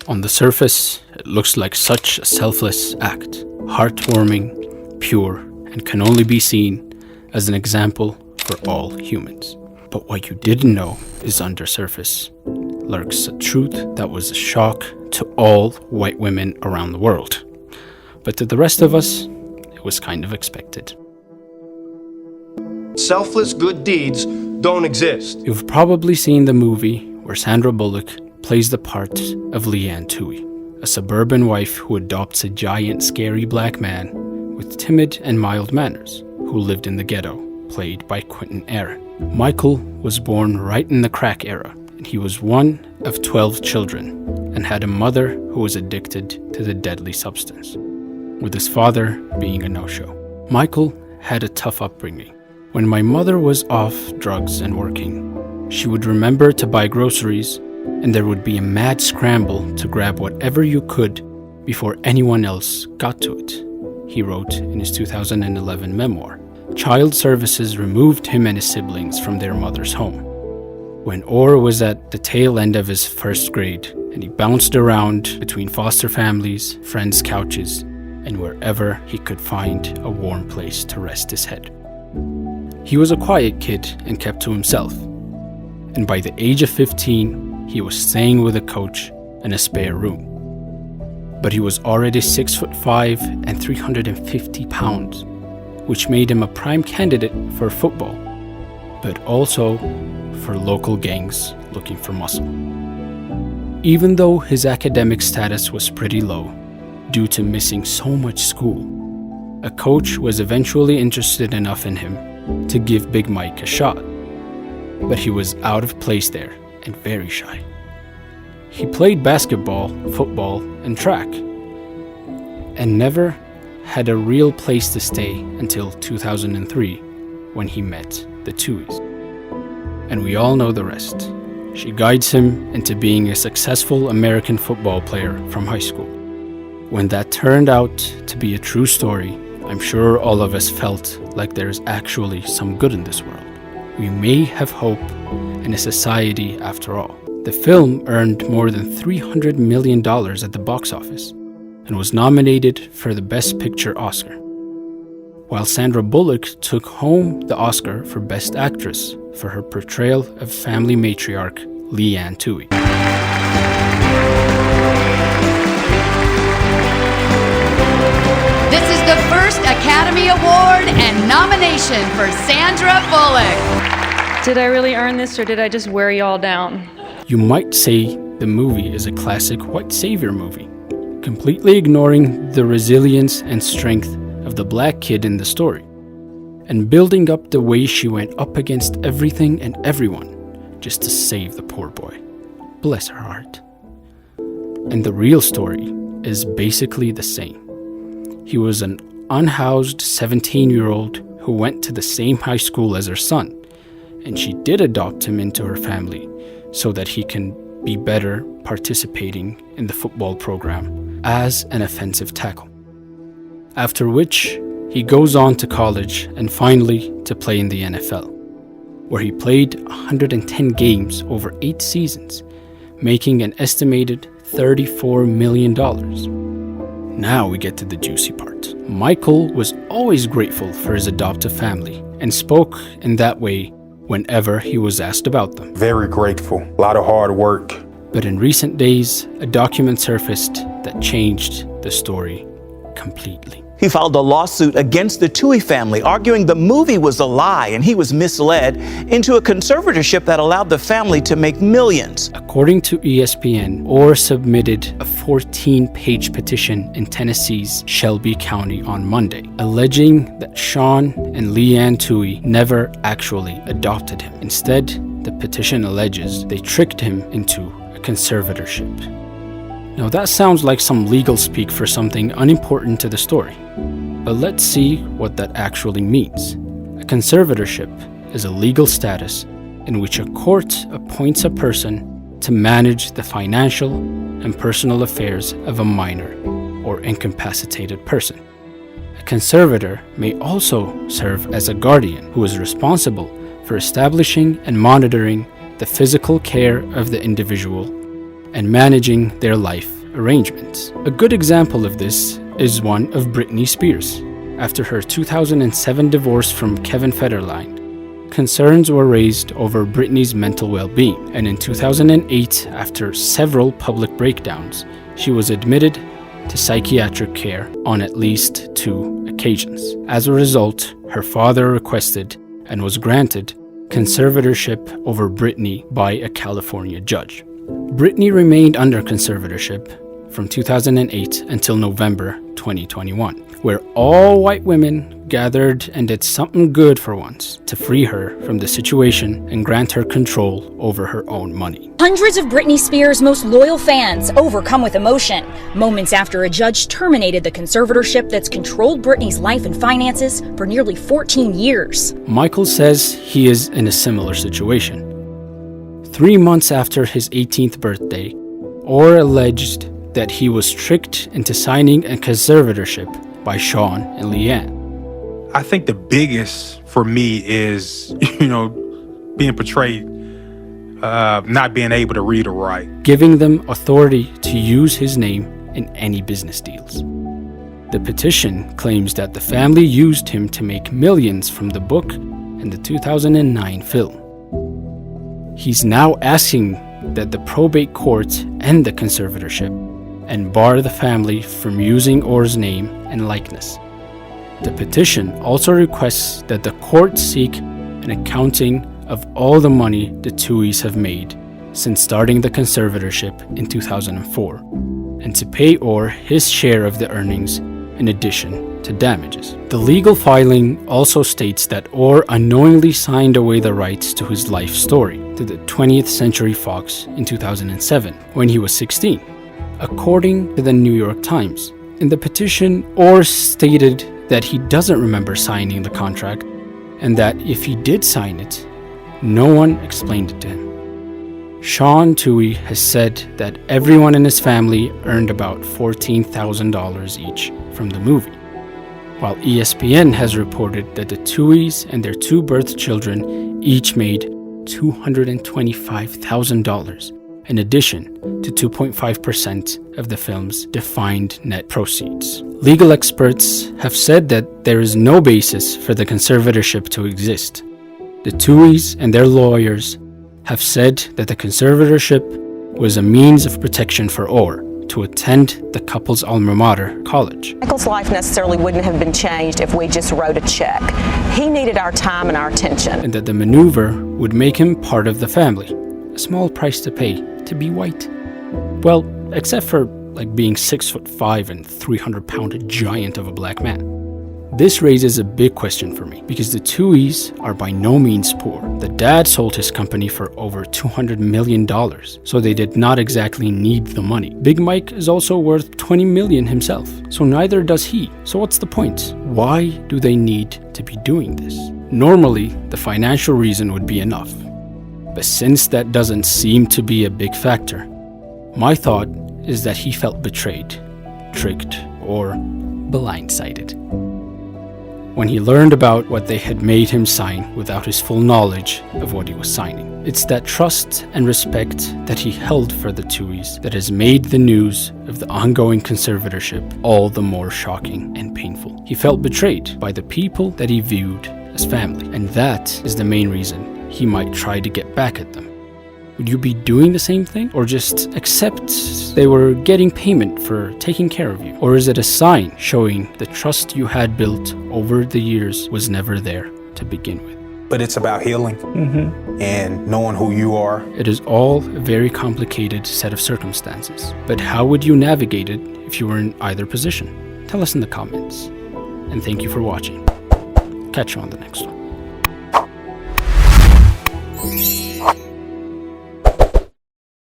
On the surface, it looks like such a selfless act, heartwarming, pure, and can only be seen as an example for all humans. But what you didn't know is under surface lurks a truth that was a shock to all white women around the world. But to the rest of us, it was kind of expected. Selfless good deeds don't exist. You've probably seen the movie where Sandra Bullock plays the part of Leanne Toohey, a suburban wife who adopts a giant scary black man with timid and mild manners who lived in the ghetto, played by Quentin Aaron. Michael was born right in the crack era, and he was one of 12 children and had a mother who was addicted to the deadly substance, with his father being a no-show. Michael had a tough upbringing. When my mother was off drugs and working, she would remember to buy groceries, and there would be a mad scramble to grab whatever you could before anyone else got to it, he wrote in his 2011 memoir. Child services removed him and his siblings from their mother's home. When Oher was at the tail end of his first grade, and he bounced around between foster families, friends' couches, and wherever he could find a warm place to rest his head. He was a quiet kid and kept to himself, and by the age of 15, he was staying with a coach in a spare room. But he was already 6'5" and 350 pounds, which made him a prime candidate for football, but also for local gangs looking for muscle. Even though his academic status was pretty low, due to missing so much school, a coach was eventually interested enough in him to give Big Mike a shot, but he was out of place there and very shy. He played basketball, football, and track, and never had a real place to stay until 2003 when he met the Tooheys. And we all know the rest. She guides him into being a successful American football player from high school. When that turned out to be a true story, I'm sure all of us felt like there's actually some good in this world. We may have hope in a society after all. The film earned more than $300 million at the box office and was nominated for the Best Picture Oscar, while Sandra Bullock took home the Oscar for Best Actress for her portrayal of family matriarch Leanne Toohey. This is the first Academy Award and nomination for Sandra Bullock. Did I really earn this, or did I just wear y'all down? You might say the movie is a classic white savior movie, completely ignoring the resilience and strength of the black kid in the story, and building up the way she went up against everything and everyone just to save the poor boy. Bless her heart. And the real story is basically the same. He was an unhoused 17-year-old who went to the same high school as her son, and she did adopt him into her family so that he can be better participating in the football program as an offensive tackle. After which, he goes on to college and finally to play in the NFL, where he played 110 games over 8 seasons, making an estimated $34 million. Now we get to the juicy part. Michael was always grateful for his adoptive family and spoke in that way whenever he was asked about them. Very grateful. A lot of hard work. But in recent days, a document surfaced that changed the story completely. He filed a lawsuit against the Toohey family, arguing the movie was a lie and he was misled into a conservatorship that allowed the family to make millions. According to ESPN, Oher submitted a 14-page petition in Tennessee's Shelby County on Monday, alleging that Sean and Leanne Toohey never actually adopted him. Instead, the petition alleges they tricked him into a conservatorship. Now that sounds like some legal speak for something unimportant to the story, but let's see what that actually means. A conservatorship is a legal status in which a court appoints a person to manage the financial and personal affairs of a minor or incapacitated person. A conservator may also serve as a guardian who is responsible for establishing and monitoring the physical care of the individual and managing their life arrangements. A good example of this is one of Britney Spears. After her 2007 divorce from Kevin Federline, concerns were raised over Britney's mental well-being, and in 2008, after several public breakdowns, she was admitted to psychiatric care on at least 2 occasions. As a result, her father requested and was granted conservatorship over Britney by a California judge. Britney remained under conservatorship from 2008 until November 2021, where all white women gathered and did something good for once to free her from the situation and grant her control over her own money. Hundreds of Britney Spears' most loyal fans overcome with emotion moments after a judge terminated the conservatorship that's controlled Britney's life and finances for nearly 14 years. Michael says he is in a similar situation. 3 months after his 18th birthday, Oher alleged that he was tricked into signing a conservatorship by Sean and Leanne. I think the biggest for me is, being portrayed, not being able to read or write. Giving them authority to use his name in any business deals. The petition claims that the family used him to make millions from the book and the 2009 film. He's now asking that the probate court end the conservatorship and bar the family from using Oher's name and likeness. The petition also requests that the court seek an accounting of all the money the Tuohys have made since starting the conservatorship in 2004, and to pay Oher his share of the earnings in addition to damages. The legal filing also states that Oher unknowingly signed away the rights to his life story to the 20th Century Fox in 2007 when he was 16. According to the New York Times, in the petition, Oher stated that he doesn't remember signing the contract and that if he did sign it, no one explained it to him. Sean Tuohy has said that everyone in his family earned about $14,000 each from the movie, while ESPN has reported that the Tuohys and their 2 birth children each made $225,000 in addition to 2.5% of the film's defined net proceeds. Legal experts have said that there is no basis for the conservatorship to exist. The Tuohys and their lawyers have said that the conservatorship was a means of protection for Oher to attend the couple's alma mater, college. Michael's life necessarily wouldn't have been changed if we just wrote a check. He needed our time and our attention. And that the maneuver would make him part of the family, a small price to pay to be white. Well, except for being 6'5" and 300-pound giant of a black man. This raises a big question for me, because the Tuohys are by no means poor. The dad sold his company for over $200 million, so they did not exactly need the money. Big Mike is also worth $20 million himself, so neither does he. So what's the point? Why do they need to be doing this? Normally, the financial reason would be enough. But since that doesn't seem to be a big factor, my thought is that he felt betrayed, tricked, or blindsided when he learned about what they had made him sign without his full knowledge of what he was signing. It's that trust and respect that he held for the Tuohys that has made the news of the ongoing conservatorship all the more shocking and painful. He felt betrayed by the people that he viewed as family, and that is the main reason he might try to get back at them. Would you be doing the same thing? Or just accept they were getting payment for taking care of you? Or is it a sign showing the trust you had built over the years was never there to begin with? But it's about healing and knowing who you are. It is all a very complicated set of circumstances. But how would you navigate it if you were in either position? Tell us in the comments. And thank you for watching. Catch you on the next one.